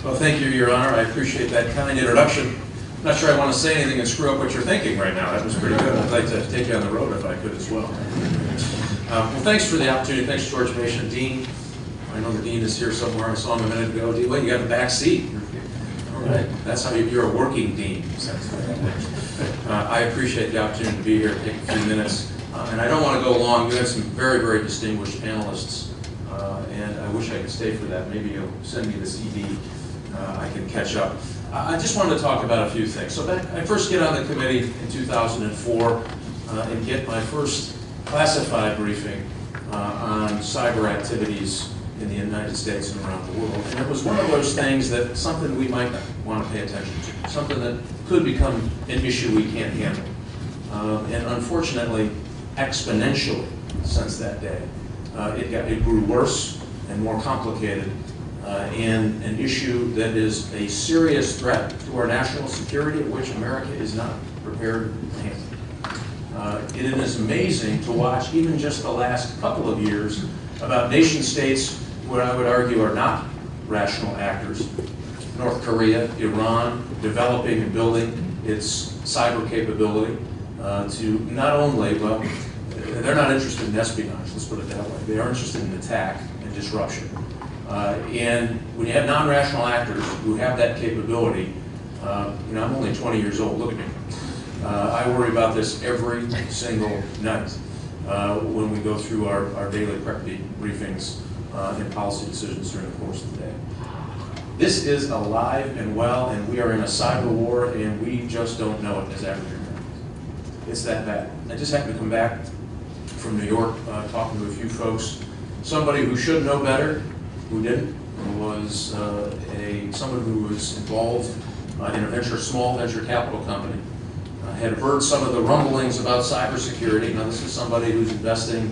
Well, thank you, Your Honor. I appreciate that kind introduction. I'm not sure I want to say anything and screw up what you're thinking right now. That was pretty good. I'd like to take you on the road if I could as well. Well, thanks for the opportunity. Thanks, George Mason. Dean, I know the Dean is here somewhere. I saw him a minute ago. Dean, wait, you got the back seat. All right. That's how you're a working dean. I appreciate the opportunity to be here, take a few minutes. And I don't want to go long. You have some very, very distinguished panelists. And I wish I could stay for that. Maybe you'll send me the CD. I can catch up. I just wanted to talk about a few things. So I first get on the committee in 2004 and get my first classified briefing on cyber activities in the United States and around the world. And it was one of those things that something we might want to pay attention to, something that could become an issue we can't handle. And unfortunately, exponentially since that day, it grew worse and more complicated, and an issue that is a serious threat to our national security, of which America is not prepared to handle. It is amazing to watch, even just the last couple of years, about nation states what I would argue are not rational actors. North Korea, Iran, developing and building its cyber capability to not only, well, they're not interested in espionage, let's put it that way. They are interested in attack and disruption. And when you have non-rational actors who have that capability, I'm only 20 years old, look at me. I worry about this every single night when we go through our daily prep briefings and policy decisions during the course of the day. This is alive and well, and we are in a cyber war, and we just don't know it as African Americans. It's that bad. I just happened to come back from New York talking to a few folks. Somebody who should know better, who didn't, was someone who was involved in a small venture capital company. Had heard some of the rumblings about cybersecurity. Now this is somebody who's investing,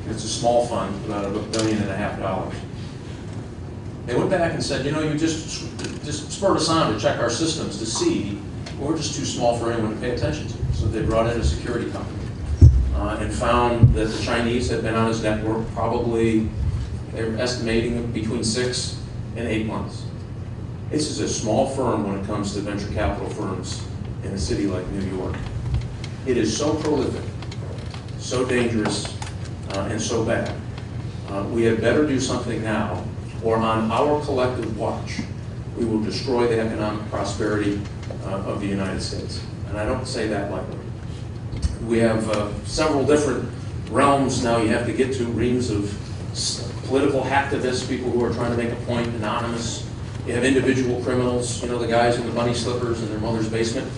it's a small fund, about $1.5 billion. They went back and said, you just spurred us on to check our systems to see we're just too small for anyone to pay attention to. So they brought in a security company and found that the Chinese had been on his network probably, they were estimating between 6 and 8 months. This is a small firm when it comes to venture capital firms in a city like New York. It is so prolific, so dangerous, and so bad. We had better do something now, or on our collective watch, we will destroy the economic prosperity of the United States. And I don't say that lightly. We have several different realms now you have to get to, reams of political hacktivists, people who are trying to make a point, anonymous. You have individual criminals, the guys in the bunny slippers in their mother's basement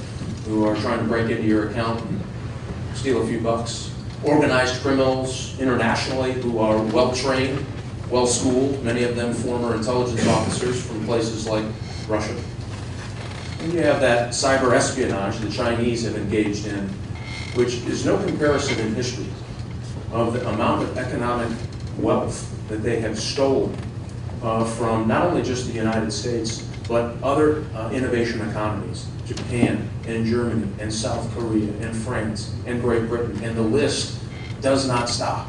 who are trying to break into your account and steal a few bucks. Organized criminals internationally who are well-trained, well-schooled, many of them former intelligence officers from places like Russia. And you have that cyber espionage the Chinese have engaged in, which is no comparison in history of the amount of economic wealth that they have stolen from not only just the United States, but other innovation economies, Japan and Germany and South Korea and France and Great Britain, and the list does not stop.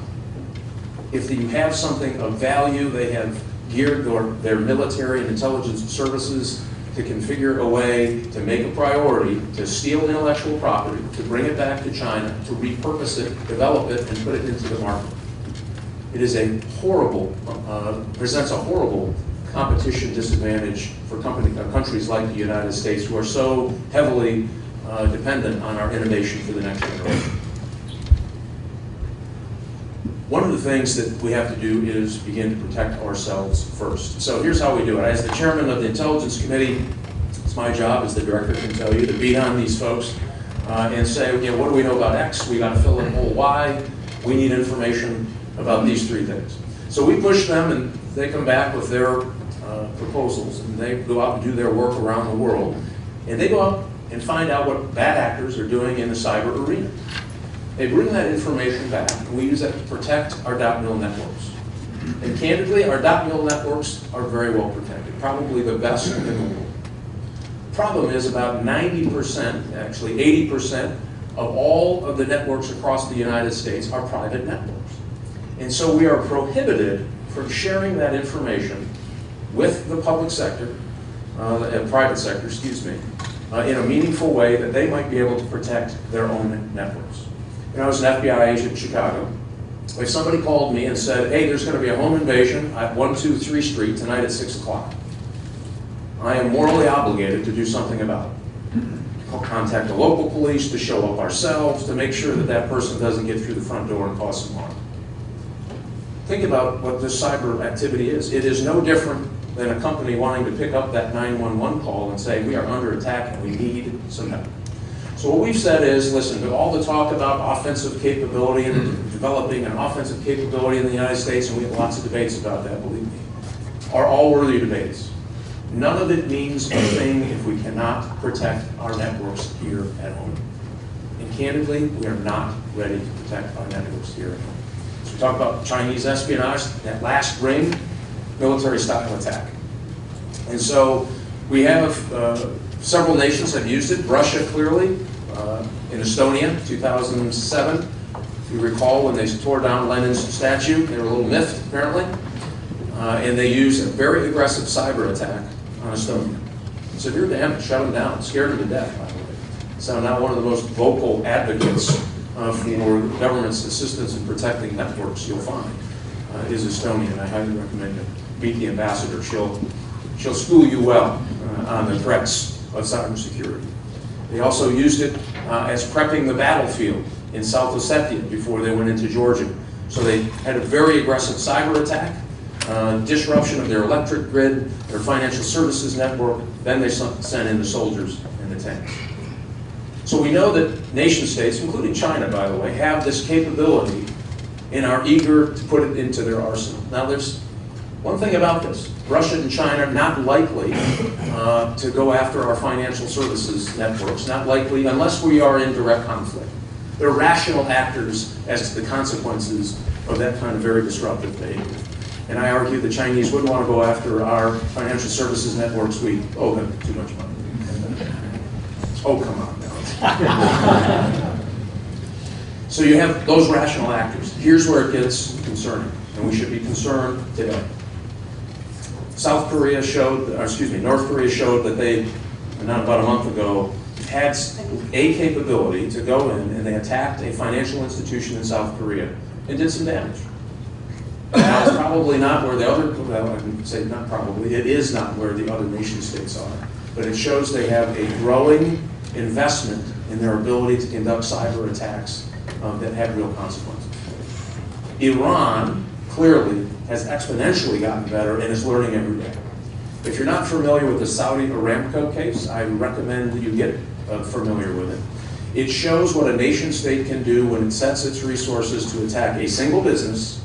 If you have something of value, they have geared their military and intelligence services to configure a way to make a priority to steal intellectual property, to bring it back to China, to repurpose it, develop it, and put it into the market. It is a horrible, presents a horrible competition disadvantage for countries like the United States, who are so heavily dependent on our innovation for the next generation. One of the things that we have to do is begin to protect ourselves first. So here's how we do it. As the chairman of the Intelligence Committee, it's my job, as the director can tell you, to beat on these folks and say, what do we know about X? We got to fill in hole Y. We need information about these 3 things. So we push them, and they come back with their proposals, and they go out and do their work around the world, and they go out and find out what bad actors are doing in the cyber arena. They bring that information back, and we use that to protect our .mil networks. And candidly, our .mil networks are very well protected, probably the best in the world. The problem is about 90%, actually 80% of all of the networks across the United States are private networks. And so we are prohibited from sharing that information with the public sector private sector, excuse me, in a meaningful way that they might be able to protect their own networks. You know, I was an FBI agent in Chicago. If somebody called me and said, hey, there's going to be a home invasion at 123 Street tonight at 6 o'clock, I am morally obligated to do something about it. Contact the local police, to show up ourselves, to make sure that that person doesn't get through the front door and cause some harm. Think about what this cyber activity is. It is no different than a company wanting to pick up that 911 call and say, we are under attack and we need some help. So what we've said is, listen, with all the talk about offensive capability and developing an offensive capability in the United States, and we have lots of debates about that, believe me, are all worthy debates. None of it means a thing if we cannot protect our networks here at home. And candidly, we are not ready to protect our networks here at home. So we talk about Chinese espionage, that last ring, military style attack. And so we have several nations have used it. Russia, clearly, in Estonia, 2007. If you recall, when they tore down Lenin's statue, they were a little miffed, apparently. And they used a very aggressive cyber attack on Estonia. Severe damage, shut them down, scared them to death, by the way. So now one of the most vocal advocates for government's assistance in protecting networks you'll find is Estonia, and I highly recommend you meet the ambassador. She'll school you well on the threats of cybersecurity. They also used it as prepping the battlefield in South Ossetia before they went into Georgia. So they had a very aggressive cyber attack, disruption of their electric grid, their financial services network, then they sent in the soldiers and the tanks. So we know that nation states, including China, by the way, have this capability and are eager to put it into their arsenal. Now there's one thing about this. Russia and China are not likely to go after our financial services networks, not likely unless we are in direct conflict. They're rational actors as to the consequences of that kind of very disruptive behavior. And I argue the Chinese wouldn't want to go after our financial services networks. We owe them too much money. Oh, come on now. So you have those rational actors. Here's where it gets concerning, and we should be concerned today. North Korea showed that they, not about a month ago, had a capability to go in and they attacked a financial institution in South Korea and did some damage. Now, it's probably not where the other, well, I can say not probably, it is not where the other nation states are, but it shows they have a growing investment in their ability to conduct cyber attacks that have real consequences. Iran clearly has exponentially gotten better and is learning every day. If you're not familiar with the Saudi Aramco case, I recommend that you get familiar with it. It shows what a nation state can do when it sets its resources to attack a single business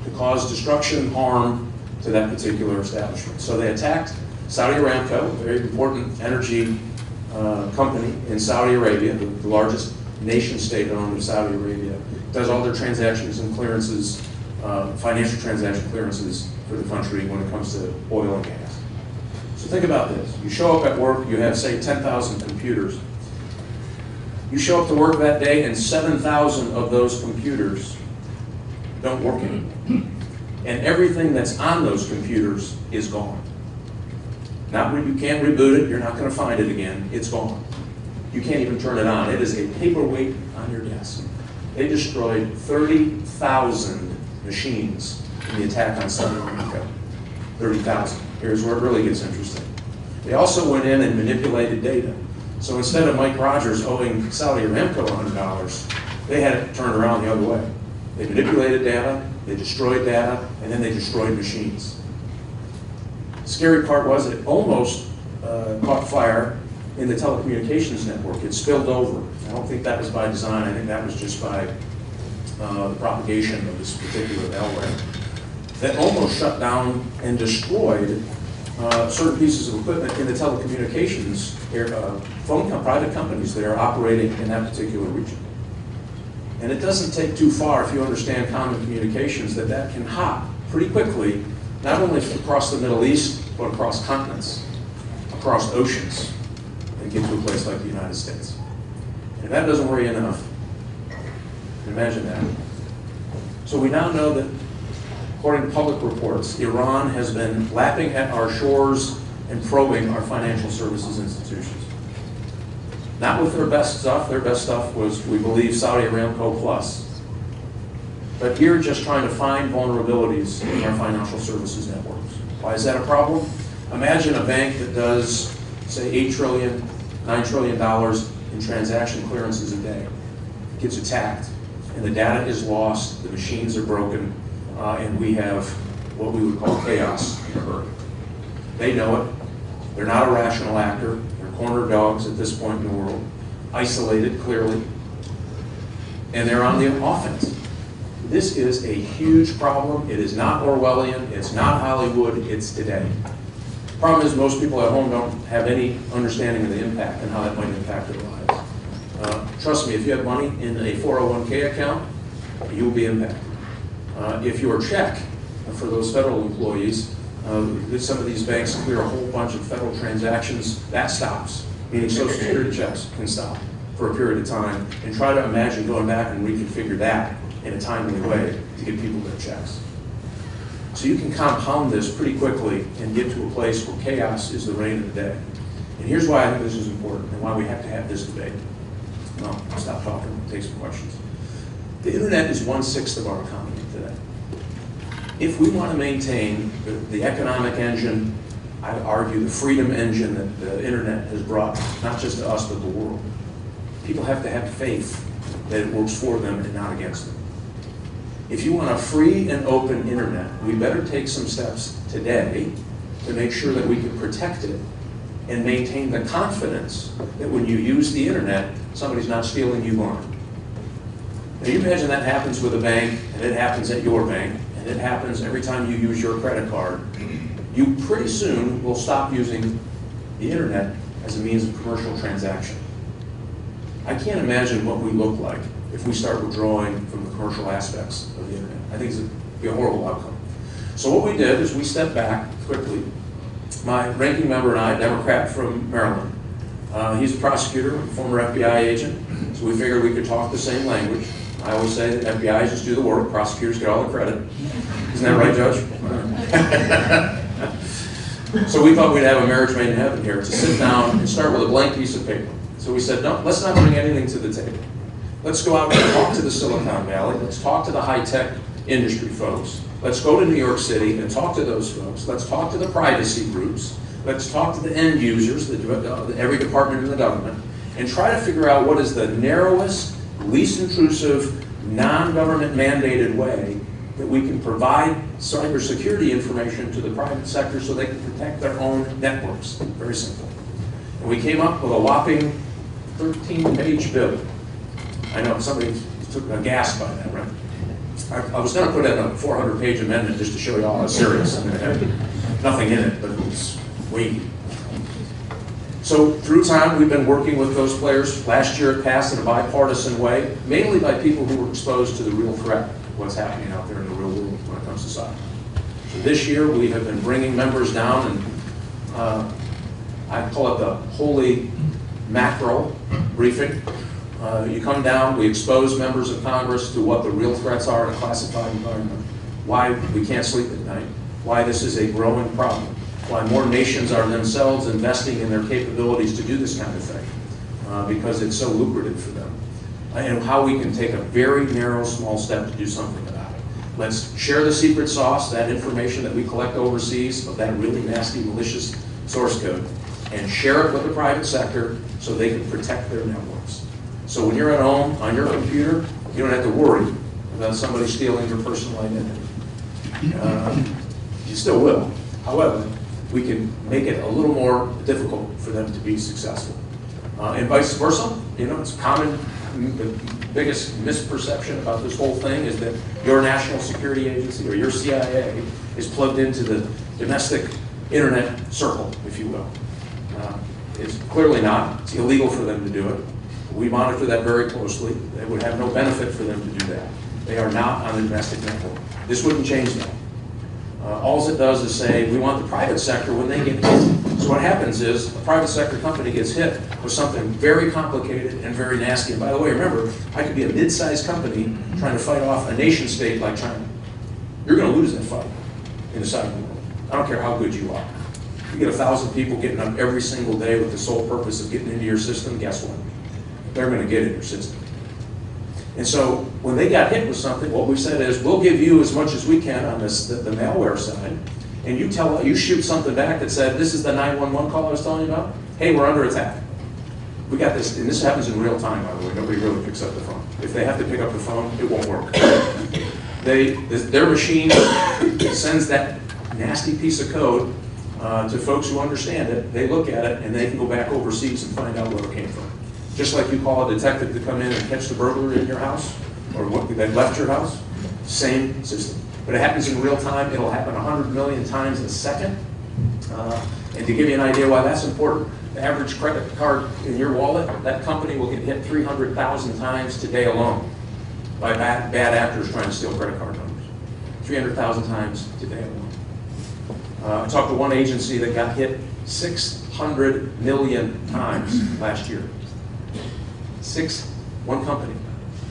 to cause destruction and harm to that particular establishment. So they attacked Saudi Aramco, a very important energy company in Saudi Arabia, the largest nation state owned of Saudi Arabia. Does all their transactions and clearances, financial transaction clearances for the country when it comes to oil and gas. So think about this. You show up at work, you have, say, 10,000 computers. You show up to work that day and 7,000 of those computers don't work anymore. And everything that's on those computers is gone. You can't reboot it, you're not going to find it again, it's gone. You can't even turn it on. It is a paperweight on your desk. They destroyed 30,000 machines in the attack on Saudi Aramco. 30,000. Here's where it really gets interesting. They also went in and manipulated data. So instead of Mike Rogers owing Saudi Aramco $100, they had it turned around the other way. They manipulated data, they destroyed data, and then they destroyed machines. The scary part was it almost caught fire in the telecommunications network. It spilled over. I don't think that was by design. I think that was just by the propagation of this particular malware that almost shut down and destroyed certain pieces of equipment in the telecommunications private companies that are operating in that particular region. And it doesn't take too far if you understand common communications that can hop pretty quickly, not only across the Middle East, but across continents, across oceans, and get to a place like the United States. And if that doesn't worry you enough, imagine that. So we now know that, according to public reports, Iran has been lapping at our shores and probing our financial services institutions. Not with their best stuff was, we believe, Saudi Aramco plus. But here, just trying to find vulnerabilities in our financial services networks. Why is that a problem? Imagine a bank that does, say, $8 trillion, $9 trillion in transaction clearances a day. Gets attacked, and the data is lost, the machines are broken, and we have what we would call chaos in a hurry. They know it. They're not a rational actor. They're corner dogs at this point in the world, isolated clearly, and they're on the offense. This is a huge problem. It is not Orwellian. It's not Hollywood. It's today. The problem is most people at home don't have any understanding of the impact and how that might impact their lives. Trust me, if you have money in a 401k account, you will be impacted. If your check, for those federal employees, some of these banks clear a whole bunch of federal transactions, that stops. Meaning Social Security checks can stop for a period of time, and try to imagine going back and reconfigure that in a timely way to get people their checks. So you can compound this pretty quickly and get to a place where chaos is the reign of the day. And here's why I think this is important and why we have to have this debate. Well, I'll stop talking and take some questions. The internet is 1/6 of our economy today. If we want to maintain the economic engine, I would argue the freedom engine that the internet has brought, not just to us, but the world, people have to have faith that it works for them and not against them. If you want a free and open internet, we better take some steps today to make sure that we can protect it and maintain the confidence that when you use the internet, somebody's not stealing you blind. Now you imagine that happens with a bank, and it happens at your bank, and it happens every time you use your credit card. You pretty soon will stop using the internet as a means of commercial transaction. I can't imagine what we look like if we start withdrawing from the commercial aspects of the internet. I think it's going to be a horrible outcome. So what we did is we stepped back quickly. My ranking member and I, a Democrat from Maryland, he's a prosecutor, a former FBI agent, so we figured we could talk the same language. I always say that FBI just do the work, prosecutors get all the credit. Isn't that right, Judge? So we thought we'd have a marriage made in heaven here, to sit down and start with a blank piece of paper. So we said, no, let's not bring anything to the table. Let's go out and talk to the Silicon Valley. Let's talk to the high-tech industry folks. Let's go to New York City and talk to those folks. Let's talk to the privacy groups. Let's talk to the end users, every department in the government, and try to figure out what is the narrowest, least intrusive, non-government mandated way that we can provide cybersecurity information to the private sector so they can protect their own networks. Very simple. And we came up with a whopping 13-page bill. I know somebody took a gasp by that, right? I was going to put in a 400-page amendment just to show you all how serious. I mean, it had nothing in it, but it was weighty. So through time, we've been working with those players. Last year, it passed in a bipartisan way, mainly by people who were exposed to the real threat of what's happening out there in the real world when it comes to cyber. So this year, we have been bringing members down, and I call it the holy mackerel briefing. You come down, we expose members of Congress to what the real threats are in a classified environment, why we can't sleep at night, why this is a growing problem, why more nations are themselves investing in their capabilities to do this kind of thing, because it's so lucrative for them, and how we can take a very narrow, small step to do something about it. Let's share the secret sauce, that information that we collect overseas of that really nasty, malicious source code, and share it with the private sector so they can protect their networks. So when you're at home on your computer, you don't have to worry about somebody stealing your personal identity. You still will. However, we can make it a little more difficult for them to be successful. And vice versa, you know, it's common, the biggest misperception about this whole thing is that your national security agency or your CIA is plugged into the domestic internet circle, if you will. It's clearly not. It's illegal for them to do it. We monitor that very closely. It would have no benefit for them to do that. They are not on the domestic network. This wouldn't change that. All it does is say, we want the private sector when they get hit. So what happens is, a private sector company gets hit with something very complicated and very nasty. And by the way, remember, I could be a mid-sized company trying to fight off a nation state like China. You're going to lose that fight in the cyber world. I don't care how good you are. You get 1,000 people getting up every single day with the sole purpose of getting into your system, guess what? They're going to get in your system. And so when they got hit with something, what we said is, we'll give you as much as we can on this, the malware side, and you shoot something back that said, this is the 911 call I was telling you about. Hey, we're under attack. We got this, and this happens in real time, by the way. Nobody really picks up the phone. If they have to pick up the phone, it won't work. Their machine sends that nasty piece of code to folks who understand it. They look at it, and they can go back overseas and find out where it came from. Just like you call a detective to come in and catch the burglar in your house, or they left your house, same system. But it happens in real time. It'll happen 100 million times a second. And to give you an idea why that's important, the average credit card in your wallet, that company will get hit 300,000 times today alone by bad actors trying to steal credit card numbers. 300,000 times today alone. I talked to one agency that got hit 600 million times last year. One company,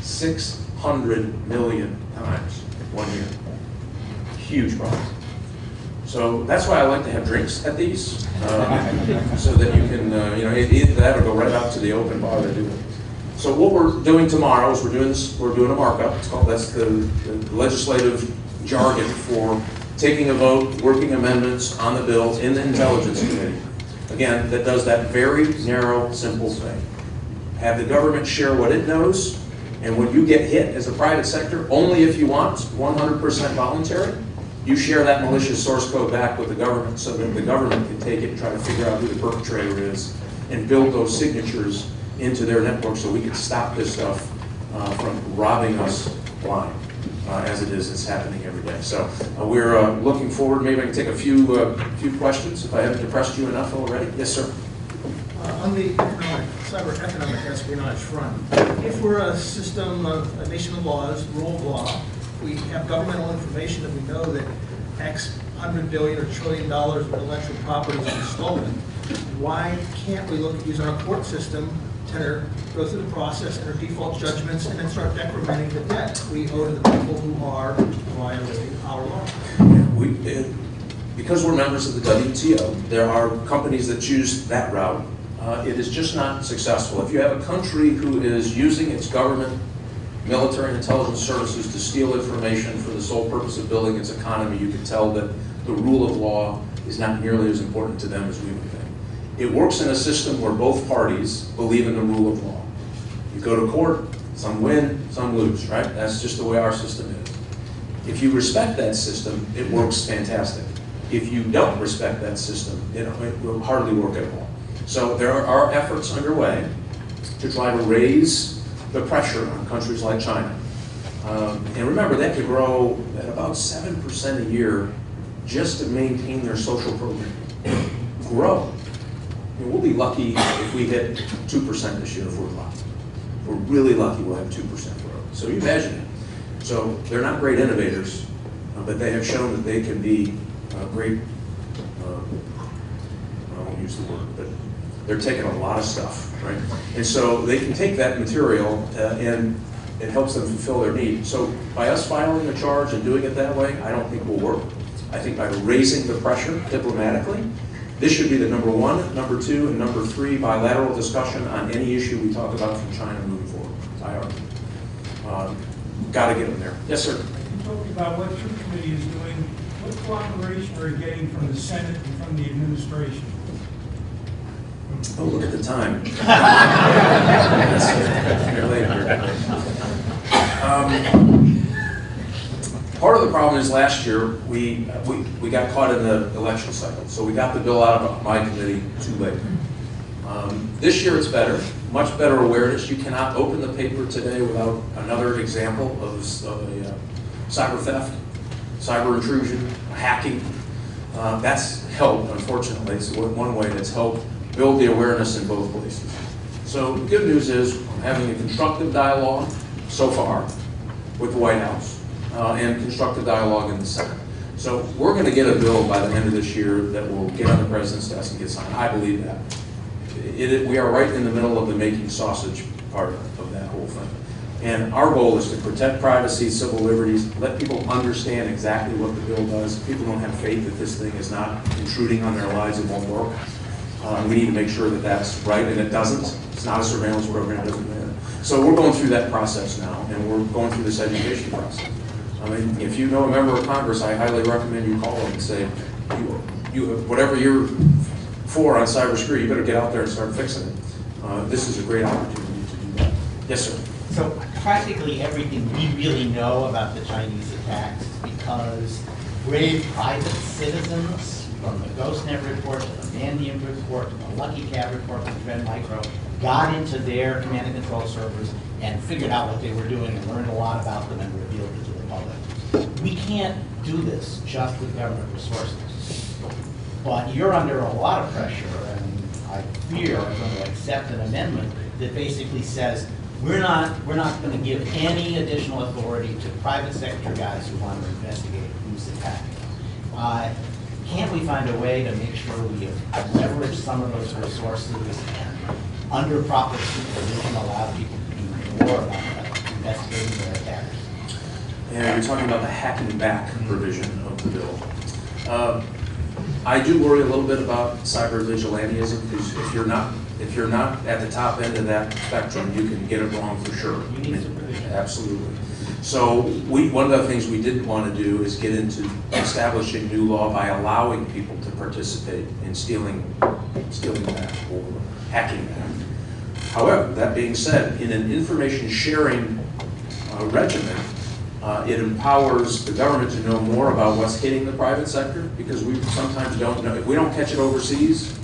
600 million times 1 year. Huge problem. So that's why I like to have drinks at these, so that you can, either that or go right out to the open bar to do it. So what we're doing tomorrow is we're doing a markup. It's called, that's the legislative jargon for taking a vote, working amendments on the bill in the Intelligence Committee. Again, that does that very narrow, simple thing. Have the government share what it knows, and when you get hit as a private sector, only if you want, 100% voluntary, you share that malicious source code back with the government so that the government can take it and try to figure out who the perpetrator is and build those signatures into their network so we can stop this stuff from robbing us blind, as it is, it's happening every day. So we're looking forward. Maybe I can take a few questions if I haven't depressed you enough already. Yes, sir. On the cyber economic espionage front, if we're a system, a nation of laws, rule of law, we have governmental information that we know that X $100 billion or $1 trillion of intellectual property has been stolen, why can't we look at using our court system to go through the process, enter default judgments, and then start decrementing the debt we owe to the people who are violating our law? Because we're members of the WTO, there are companies that choose that route. It is just not successful. If you have a country who is using its government, military and intelligence services to steal information for the sole purpose of building its economy, you can tell that the rule of law is not nearly as important to them as we would think. It works in a system where both parties believe in the rule of law. You go to court, some win, some lose, right? That's just the way our system is. If you respect that system, it works fantastic. If you don't respect that system, it will hardly work at all. So there are efforts underway to try to raise the pressure on countries like China. And remember, they have to grow at about 7% a year just to maintain their social program. Grow. I mean, we'll be lucky if we hit 2% this year if we're lucky. If we're really lucky, we'll have 2% growth. So you imagine it. So they're not great innovators, but they have shown that they can be great, I won't use the word, but they're taking a lot of stuff, right? And so they can take that material and it helps them fulfill their need. So by us filing a charge and doing it that way, I don't think will work. I think by raising the pressure diplomatically, this should be the number one, number two, and number three bilateral discussion on any issue we talk about from China moving forward. I argue. Got to get them there. Yes, sir. You talked about what your committee is doing. What cooperation are you getting from the Senate and from the administration? Oh, look at the time. Part of the problem is last year we got caught in the election cycle, so we got the bill out of my committee too late. This year it's better, much better awareness. You cannot open the paper today without another example of a cyber theft, cyber intrusion, hacking. That's helped, unfortunately. It's one way that's helped build the awareness in both places. So the good news is I'm having a constructive dialogue so far with the White House and constructive dialogue in the Senate. So we're going to get a bill by the end of this year that will get on the president's desk and get signed. I believe that. We are right in the middle of the making sausage part of that whole thing. And our goal is to protect privacy, civil liberties, let people understand exactly what the bill does. If people don't have faith that this thing is not intruding on their lives, it won't work. We need to make sure that that's right, and it doesn't. It's not a surveillance program, it doesn't matter. So we're going through that process now, and we're going through this education process. I mean, if you know a member of Congress, I highly recommend you call them and say, whatever you're for on cybersecurity, you better get out there and start fixing it. This is a great opportunity to do that. Yes, sir. So practically everything we really know about the Chinese attacks is because brave private citizens, from the GhostNet report to the Mandiant report to the Lucky Cat report from Trend Micro, got into their command and control servers and figured out what they were doing and learned a lot about them and revealed it to the public. We can't do this just with government resources. But you're under a lot of pressure, and I fear are going to accept an amendment that basically says we're not going to give any additional authority to private sector guys who want to investigate who's attacking. Can't we find a way to make sure we leverage some of those resources and under proper supervision allow people to do more about investigating their attackers? And you're talking about the hacking back provision of the bill. I do worry a little bit about cyber vigilantism, because if you're not at the top end of that spectrum, you can get it wrong for sure. You need supervision. Absolutely. So one of the things we didn't want to do is get into establishing new law by allowing people to participate in stealing back or hacking back. However, that being said, in an information sharing regimen, it empowers the government to know more about what's hitting the private sector, because we sometimes don't know. If we don't catch it overseas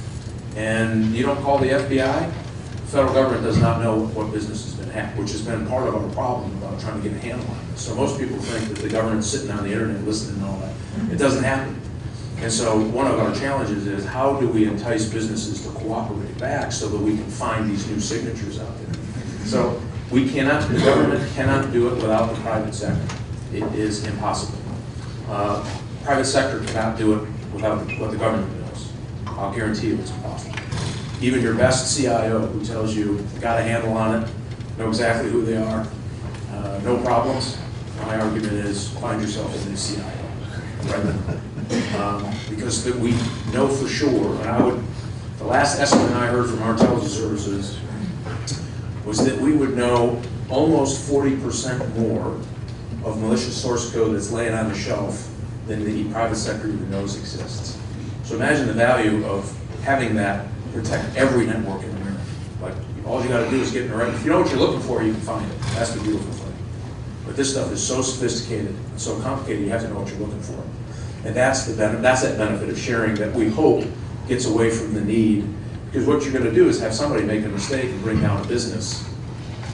and you don't call the FBI, the federal government does not know what business has been hacked, which has been part of our problem about trying to get a handle on this. So most people think that the government's sitting on the internet listening and all that. It doesn't happen. And so one of our challenges is, how do we entice businesses to cooperate back so that we can find these new signatures out there? So the government cannot do it without the private sector. It is impossible. Private sector cannot do it without what the government does. I'll guarantee you it's impossible. Even your best CIO who tells you, got a handle on it, know exactly who they are, no problems, my argument is, find yourself a new CIO. Right? Because we know for sure, and the last estimate I heard from our intelligence services was that we would know almost 40% more of malicious source code that's laying on the shelf than the private sector even knows exists. So imagine the value of having that protect every network in America. Like, all you got to do is get in the right. If you know what you're looking for, you can find it. That's the beautiful thing. But this stuff is so sophisticated and so complicated, you have to know what you're looking for. And that's that benefit of sharing that we hope gets away from the need. Because what you're going to do is have somebody make a mistake and bring down a business,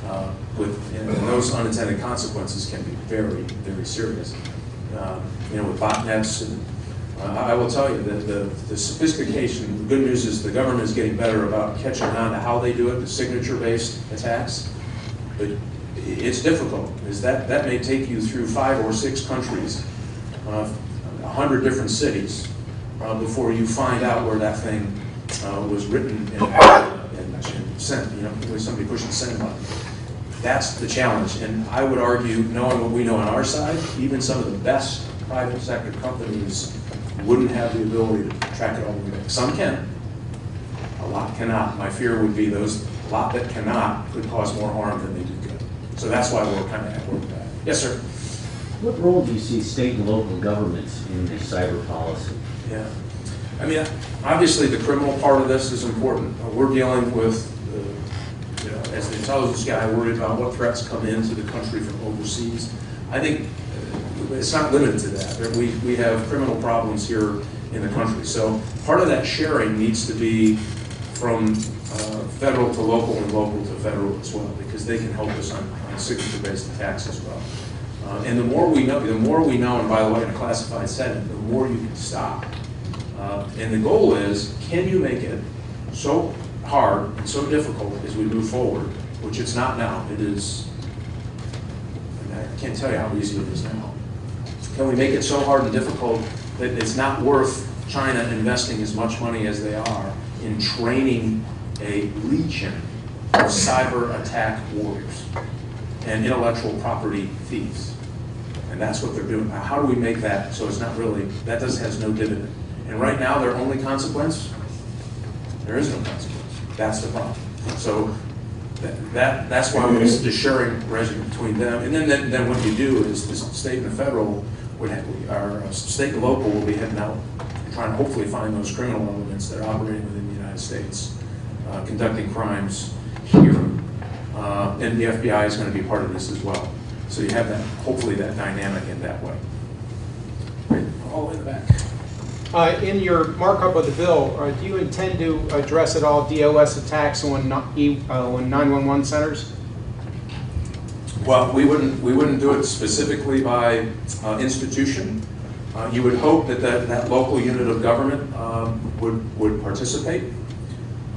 and those unintended consequences can be very, very serious. With botnets, and I will tell you that the sophistication. The good news is the government is getting better about catching on to how they do it, the signature-based attacks. But it's difficult, because that may take you through 5 or 6 countries, 100 different cities, before you find out where that thing was written and sent, somebody pushed the send button. That's the challenge. And I would argue, knowing what we know on our side, even some of the best private sector companies wouldn't have the ability to track it all the way back. Some can. A lot cannot. My fear would be those lot that cannot could cause more harm than they do good. So that's why we're kind of at work with that. Yes, sir. What role do you see state and local governments in the cyber policy? Yeah. I mean, obviously the criminal part of this is important. We're dealing with, as the intelligence guy, worried about what threats come into the country from overseas. I think it's not limited to that. We have criminal problems here in the country. So part of that sharing needs to be from federal to local and local to federal as well, because they can help us on signature-based attacks as well. And the more we know, and by the way, in a classified setting, the more you can stop. And the goal is, can you make it so hard and so difficult as we move forward, which it's not now. It is, I can't tell you how easy it is now. Can we make it so hard and difficult that it's not worth China investing as much money as they are in training a legion of cyber attack warriors? and intellectual property thieves. And that's what they're doing. Now, how do we make that so it's not really, has no dividend? And right now, their only consequence, there is no consequence. That's the problem. So that's why the sharing regimen between them. And then what you do is the state and the federal, our state and local will be heading out, trying to hopefully find those criminal elements that are operating within the United States, conducting crimes here. And the FBI is going to be part of this as well. So you have that, hopefully that dynamic in that way. Right, all the way in the back. In your markup of the bill, do you intend to address at all DOS attacks on 911 centers? Well, we wouldn't do it specifically by institution. You would hope that local unit of government would participate.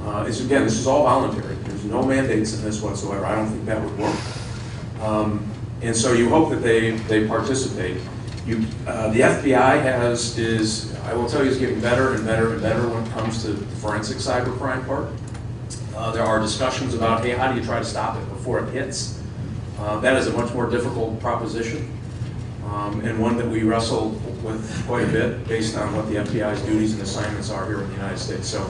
Again, this is all voluntary. There's no mandates in this whatsoever. I don't think that would work. And so you hope that they participate. The FBI I will tell you, is getting better and better and better when it comes to the forensic cybercrime part. There are discussions about, hey, how do you try to stop it before it hits? That is a much more difficult proposition, and one that we wrestle with quite a bit based on what the FBI's duties and assignments are here in the United States. So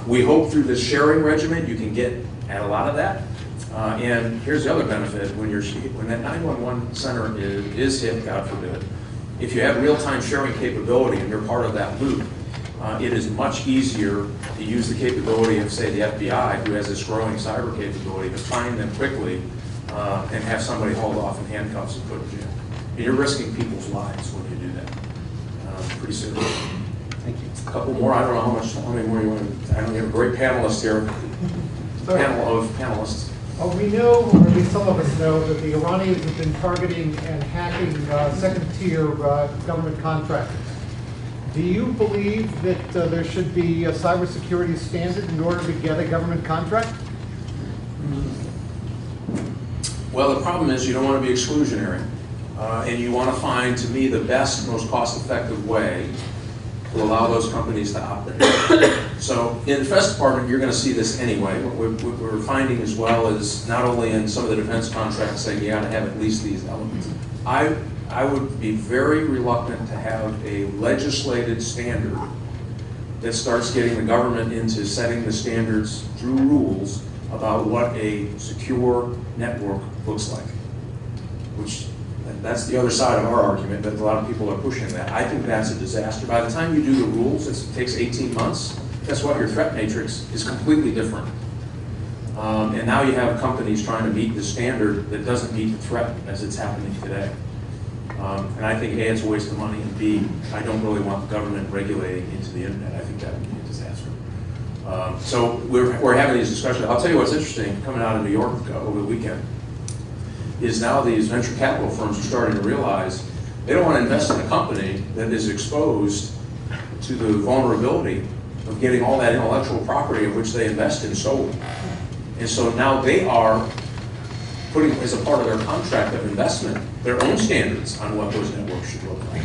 we hope through this sharing regimen you can get at a lot of that. And here's the other benefit: when that 911 center is hit, God forbid, if you have real-time sharing capability and you're part of that loop, it is much easier to use the capability of, say, the FBI, who has this growing cyber capability, to find them quickly and have somebody hauled off in handcuffs and put in jail. And you're risking people's lives when you do that. Pretty serious. Thank you. A couple more. I don't know how many more you want to. I know you have a great panelist here. Panel of panelists. We know, or at least some of us know, that the Iranians have been targeting and hacking second-tier government contractors. Do you believe that there should be a cybersecurity standard in order to get a government contract? Well, the problem is you don't want to be exclusionary, and you want to find, to me, the best, most cost-effective way to allow those companies to operate. So in the Defense Department, you're going to see this anyway. What we're finding as well is not only in some of the defense contracts saying you got to have at least these elements. I would be very reluctant to have a legislated standard that starts getting the government into setting the standards through rules about what a secure network looks like, which that's the other side of our argument, that a lot of people are pushing that. I think that's a disaster. By the time you do the rules, it takes 18 months. Guess what? Your threat matrix is completely different. And now you have companies trying to meet the standard that doesn't meet the threat as it's happening today. And I think A, it's a waste of money, and B, I don't really want the government regulating into the internet. I think that would be a disaster. So we're having these discussions. I'll tell you what's interesting, coming out of New York over the weekend, is now these venture capital firms are starting to realize they don't want to invest in a company that is exposed to the vulnerability of getting all that intellectual property of which they invest in stolen. And so now they are putting, as a part of their contract of investment, their own standards on what those networks should look like.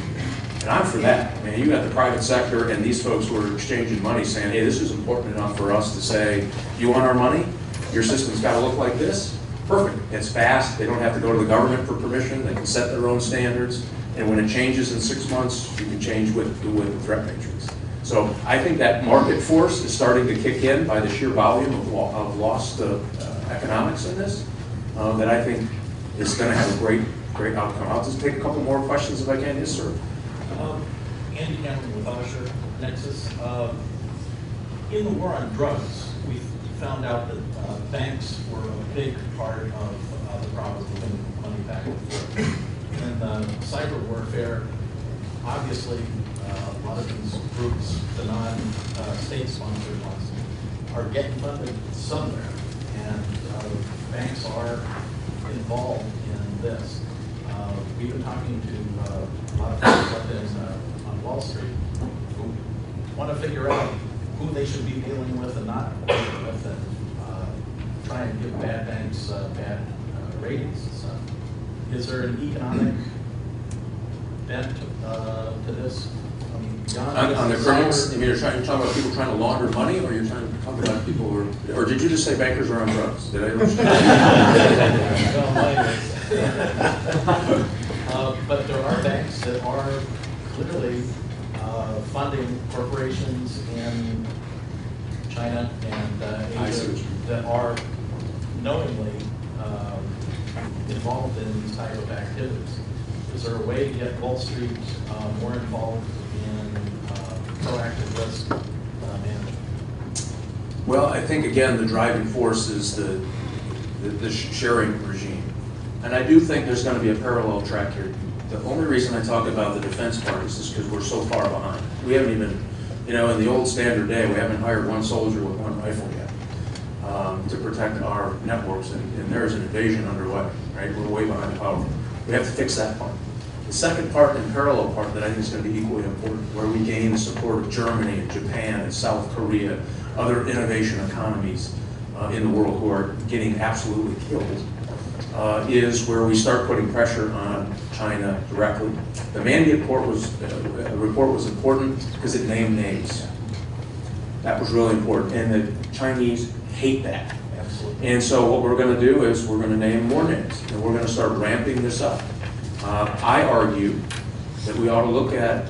And I'm for that. I mean, you got the private sector and these folks who are exchanging money saying, hey, this is important enough for us to say, you want our money? Your system's got to look like this? Perfect. It's fast. They don't have to go to the government for permission. They can set their own standards. And when it changes in 6 months, you can change with the threat matrix. So I think that market force is starting to kick in by the sheer volume of lost economics in this, that I think is going to have a great outcome. I'll just take a couple more questions if I can. Yes, sir. Andy Cameron with Osher Nexus. In the war on drugs, we found out that banks were a big part of the problem of moving money back and forth. And cyber warfare, obviously, a lot of these groups, the non-state sponsored ones, are getting funded somewhere. And banks are involved in this. We've been talking to a lot of folks up on Wall Street who want to figure out who they should be dealing with and not dealing with, and try and give bad banks bad ratings and stuff. Is there an economic bent to this? I mean, beyond on the criminals, I mean, you're talking about people trying to launder money, or you're talking Talk about people who are, or did you just say bankers are on drugs? Did I understand? But there are banks that are clearly funding corporations in China and I see Asia what you mean. that are knowingly involved in these type of activities. Is there a way to get Wall Street more involved in proactive risk management? Well, I think, again, the driving force is the sharing regime. And I do think there's going to be a parallel track here. The only reason I talk about the defense part is just because we're so far behind. We haven't even, in the old standard day, we haven't hired one soldier with one rifle yet to protect our networks, and there's an invasion underway, right? We're way behind the power. We have to fix that part. The second part and parallel part that I think is going to be equally important, where we gain the support of Germany and Japan and South Korea, other innovation economies in the world who are getting absolutely killed, is where we start putting pressure on China directly. The Mandy report was important because it named names. That was really important, and the Chinese hate that. Absolutely. And so what we're going to do is we're going to name more names, and we're going to start ramping this up. I argue that we ought to look at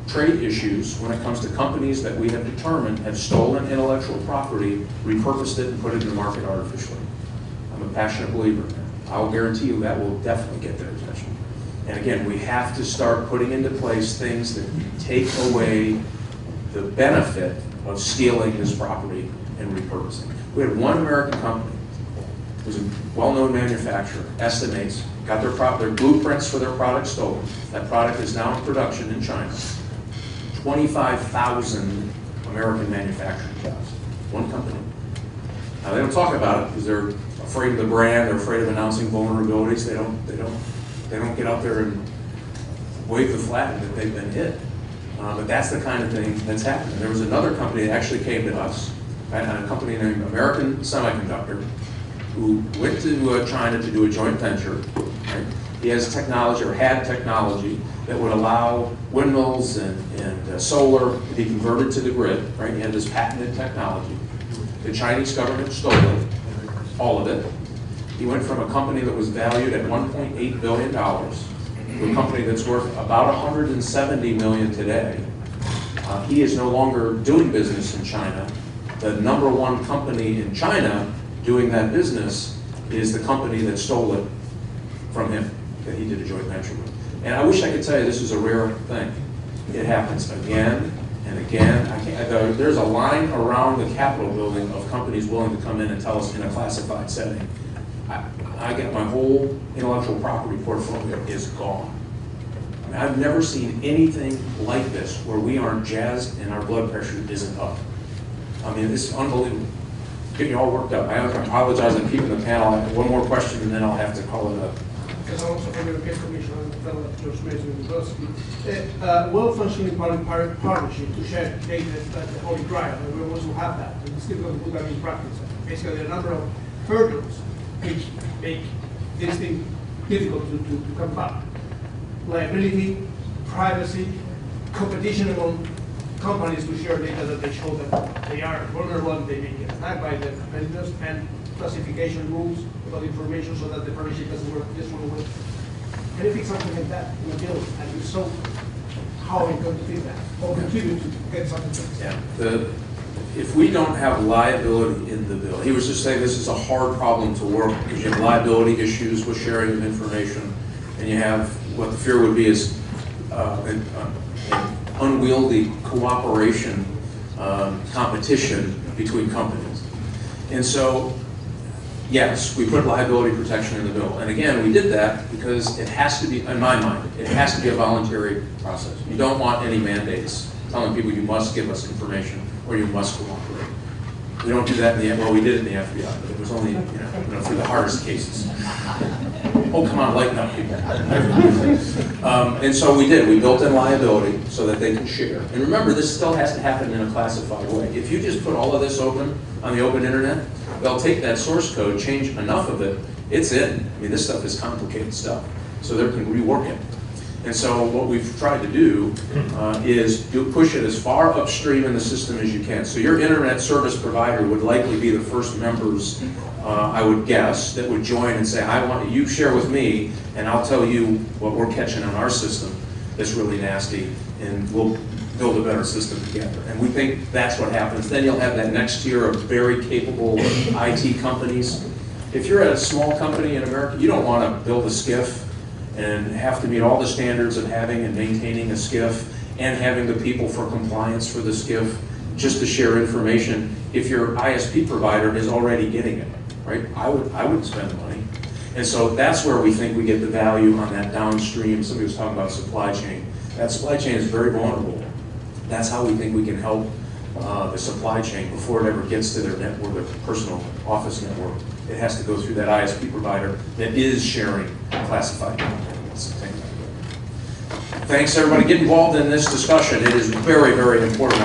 trade issues when it comes to companies that we have determined have stolen intellectual property, repurposed it, and put it in the market artificially. I'm a passionate believer in that. I'll guarantee you that will definitely get their attention. And again, we have to start putting into place things that take away the benefit of stealing this property and repurposing. We had one American company, it was a well-known manufacturer, estimates, got their blueprints for their product stolen. That product is now in production in China. 25,000 American manufacturing jobs, one company. Now they don't talk about it because they're afraid of the brand, they're afraid of announcing vulnerabilities. They don't get out there and wave the flag that they've been hit. But that's the kind of thing that's happening. There was another company that actually came to us, right, a company named American Semiconductor, who went to China to do a joint venture. Right? He has technology, or had technology, that would allow windmills and solar to be converted to the grid. Right? He had this patented technology. The Chinese government stole it, all of it. He went from a company that was valued at $1.8 billion to a company that's worth about $170 million today. He is no longer doing business in China. The #1 company in China doing that business is the company that stole it from him, that he did a joint venture with. And I wish I could tell you this is a rare thing. It happens again and again. There's a line around the Capitol building of companies willing to come in and tell us in a classified setting, I get my whole intellectual property portfolio is gone. I mean, I've never seen anything like this where we aren't jazzed and our blood pressure isn't up. I mean, this is unbelievable. Getting you all worked up. I apologize, I'm keeping the panel. I have one more question and then I'll have to call it up. Because I'm also from the European Commission and fellow at George Mason University. Well-functioning public-private partnership to share data at the Holy Grail, and we also have that, and we're still going to put that in practice. Basically, there are a number of hurdles which make this thing difficult to come back. Liability, privacy, competition among companies to share data that they show that they are vulnerable and they may get attacked by their competitors, and classification rules about information so that the partnership doesn't work this one way. Can you fix something like that in a bill? And if so, how are you going to fix that? Or contribute to get something fixed? Yeah. If we don't have liability in the bill, he was just saying this is a hard problem to work because you have liability issues with sharing of information, and you have what the fear would be is an unwieldy cooperation, competition between companies. And so, yes, we put liability protection in the bill. And again, we did that because it has to be, in my mind, it has to be a voluntary process. You don't want any mandates telling people you must give us information or you must cooperate. We don't do that in the, well, we did it in the FBI, but it was only, for the hardest cases. Oh, come on, lighten up, people. And so we did. We built in liability so that they can share. And remember, this still has to happen in a classified way. If you just put all of this open on the open internet, they'll take that source code, change enough of it, it's in. I mean, this stuff is complicated stuff. So they can rework it. And so what we've tried to do is push it as far upstream in the system as you can. So your internet service provider would likely be the first members, I would guess, that would join and say, I want you share with me, and I'll tell you what we're catching on our system that's really nasty, and we'll build a better system together. And we think that's what happens. Then you'll have that next tier of very capable IT companies. If you're at a small company in America, you don't want to build a SCIF and have to meet all the standards of having and maintaining a SCIF and having the people for compliance for the SCIF just to share information if your ISP provider is already getting it, right? I would spend money. And so that's where we think we get the value on that downstream. Somebody was talking about supply chain. That supply chain is very vulnerable. That's how we think we can help the supply chain before it ever gets to their network, their personal office network. It has to go through that ISP provider that is sharing classified content. Thanks, everybody. Get involved in this discussion. It is very, very important.